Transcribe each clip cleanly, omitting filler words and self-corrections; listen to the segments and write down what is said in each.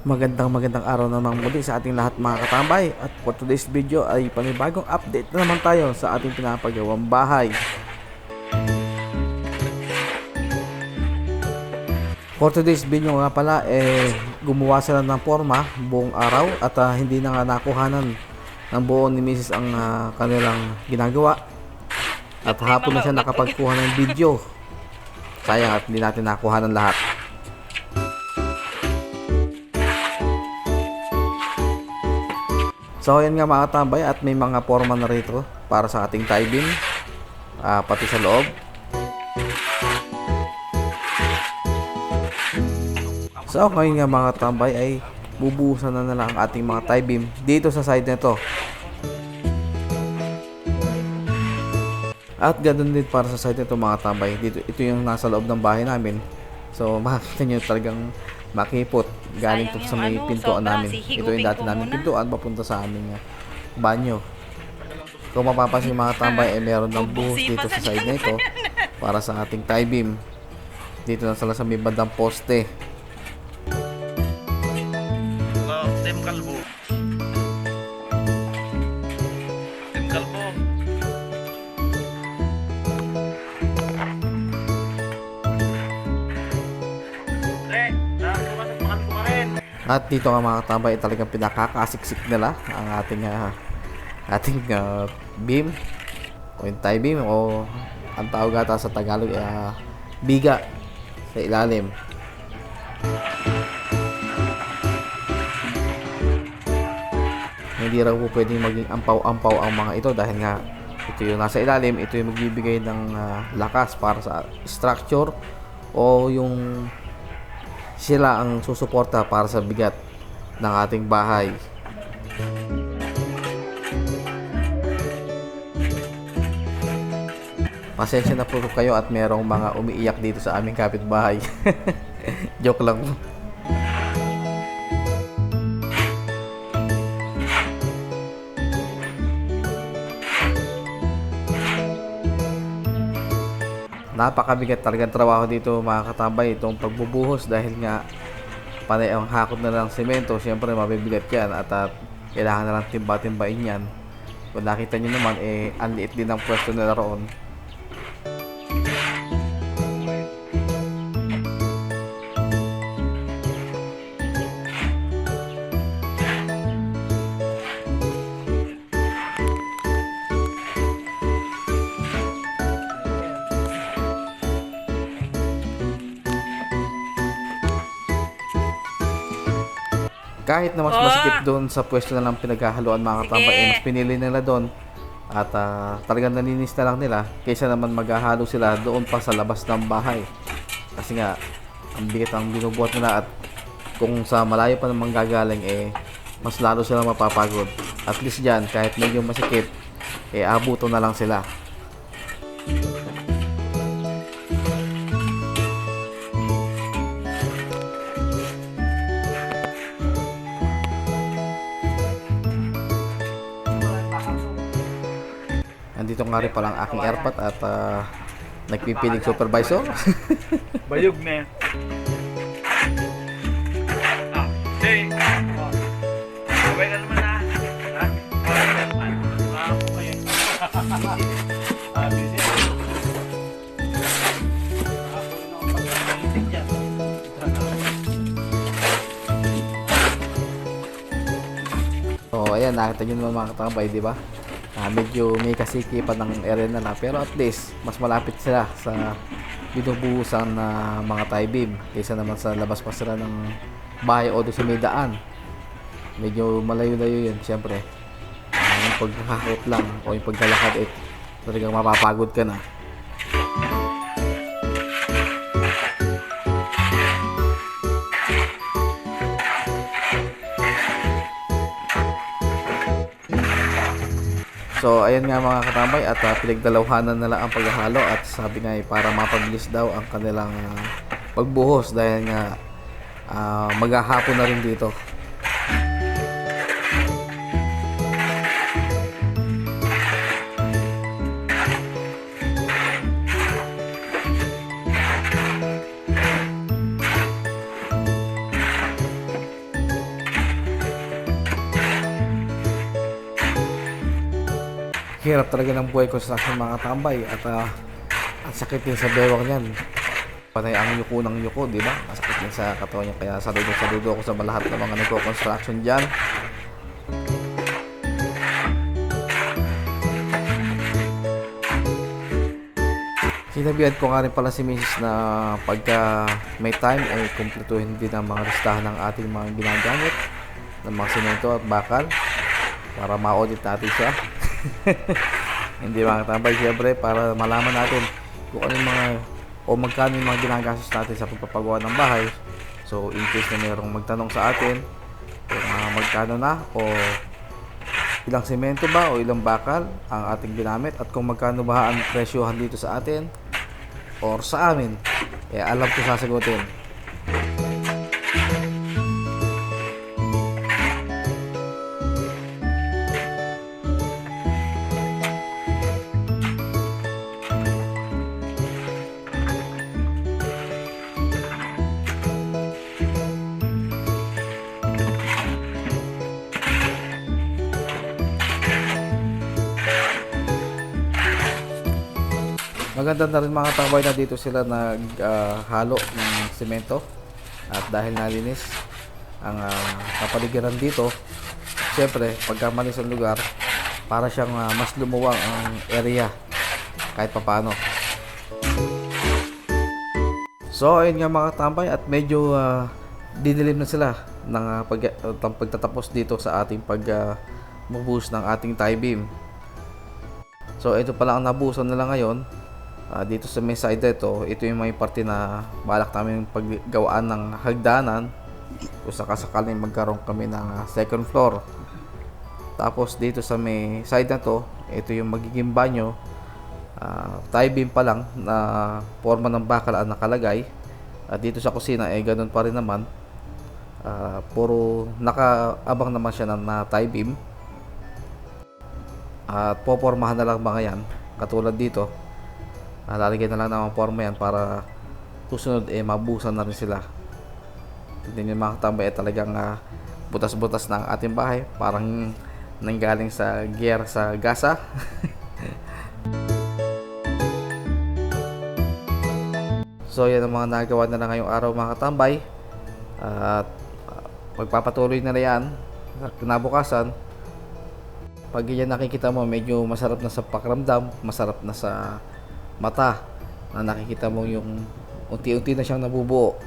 Magandang araw namang muli sa ating lahat mga katambay. At for today's video ay panibagong update na naman tayo sa ating pinapagawang bahay. For today's video nga pala gumawa sila ng forma buong araw at hindi na nga nakuhanan ng buo ni Mrs. ang kanilang ginagawa. At hapon na siya nakapagkuha ng video. Sayang at hindi natin nakuhanan lahat. So ayan nga mga tambay, at may mga forma na rito para sa ating tie beam, pati sa loob. So ngayon nga mga tambay ay bubuhusan na lang ang ating mga tie beam dito sa side nito. At ganoon din para sa side nito mga tambay. Ito yung nasa loob ng bahay namin. So makikita nyo talagang makipot galing to sa may pintuan namin. Ito yung dati namin pintuan papunta sa aming banyo. Kung mapapansin mga tambay, meron ng buhos dito sa side na ito para sa ating tie beam. Dito na sila sa may bandang poste. Tim kalbo. Tim kalbo. At dito nga mga tambay, talagang pinakakasiksik nila ang ating beam o yung tie beam, o ang tawag ata sa Tagalog biga sa ilalim. Hindi raw po pwedeng maging ampaw-ampaw ang mga ito dahil nga ito yung nasa ilalim, ito yung magbibigay ng lakas para sa structure, o yung sila ang susuporta para sa bigat ng ating bahay. Pasensya na po kayo at merong mga umiiyak dito sa aming kapitbahay. Joke lang. Napakabigat talaga trabaho dito mga katambay, itong pagbubuhos, dahil nga panay ang hakot na lang semento, syempre mabibigat yan at kailangan na lang timba-timbain yan. Kung nakita nyo naman ang liit din ang pwesto nila roon. Kahit na mas masikip doon sa pwesto na lang pinaghahaluan mga katambay, mas pinili nila doon at talagang naninis na lang nila kaysa naman maghahalo sila doon pa sa labas ng bahay. Kasi nga ang bigat ang binubuhat nila, at kung sa malayo pa naman gagaling mas lalo sila mapapagod. At least dyan, kahit medyo masikip, abuto na lang sila. Nandito nga rin palang aking airpot at nagpipiling supervisor. Bayog na. Hey. Sabay ka naman na. So ayan, nakita nyo naman mga katambay, di ba? Medyo may kasikipan ng area na, pero at least mas malapit sila sa binubuhusan na mga tie beam kaysa naman sa labas pa sila ng bahay o doon sa may daan. Medyo malayo-layo yun, syempre. Yung paghahakot lang o yung paglalakad, talagang mapapagod ka na. So ayan nga mga katambay, at pinagdalawhanan na lang ang paghahalo, at sabi nga para mapabilis daw ang kanilang pagbuhos dahil nga maghahapon na rin dito. Hirap talaga ng buhay construction mga tambay at ang sakit din sa bewang niyan. Panay ang yuko ng yuko, di ba? Masakit din sa katawan niya. Kaya saludo ako sa lahat ng mga nagko-construction dyan. Sinabihan ko nga rin pala si Mrs. na pagka may time ay kumpletuhin din ang mga listahan ng ating mga ginagamit ng mga semento at bakal para ma-audit natin siya. Hindi mga tambay, siyempre para malaman natin kung ano yung mga o magkano yung mga ginagastos natin sa pagpapagawa ng bahay. So in case na mayroong magtanong sa atin kung magkano na o ilang semento ba o ilang bakal ang ating ginamit at kung magkano ba ang presyohan dito sa atin or sa amin, alam ko sasagutin. Maganda na rin mga tambay na dito sila naghalo ng semento at dahil nalinis ang kapaligiran dito, syempre pagka malis ang lugar para siyang mas lumuwang ang area kahit papano. So ayun nga mga tambay at medyo didilim na sila ng pagtatapos dito sa ating pagbubuhos ng ating tie beam. So ito pala ang nabuhusan nila ngayon. Dito sa may side ito yung may parte na balak namin paggawaan ng hagdanan kung sakasakaling magkaroon kami ng second floor. Tapos dito sa may side na to, ito yung magiging banyo. Tie beam pa lang na forma ng bakal ang nakalagay. Dito sa kusina ganun pa rin naman. Puro nakaabang naman siya na tie beam. At popormahan na lang mga yan katulad dito. Lalagyan na lang ng forma yan para susunod mabuhusan na rin sila. Tignan nyo mga katambay, talagang butas-butas ng ating bahay, parang nanggaling sa gear sa gasa. So yan ang mga nagawa na lang ngayong araw mga katambay, at magpapatuloy na yan kinabukasan. Pag yan nakikita mo, medyo masarap na sa pakiramdam, masarap na sa mata na nakikita mo yung unti-unti na siyang nabubuo.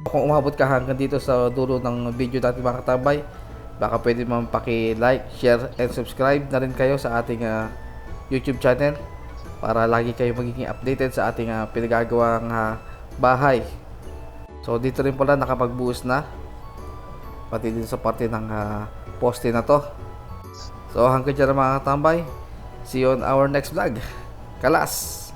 Kung umabot ka hanggang dito sa dulo ng video natin mga katambay, baka pwede mo paki-like, share, and subscribe na rin kayo sa ating YouTube channel para lagi kayo magiging updated sa ating pinagagawang bahay. So dito rin pala nakapagbuhos na pati din sa parte ng poste na to. So hanggang dyan mga katambay, see you on our next vlog. Kalas!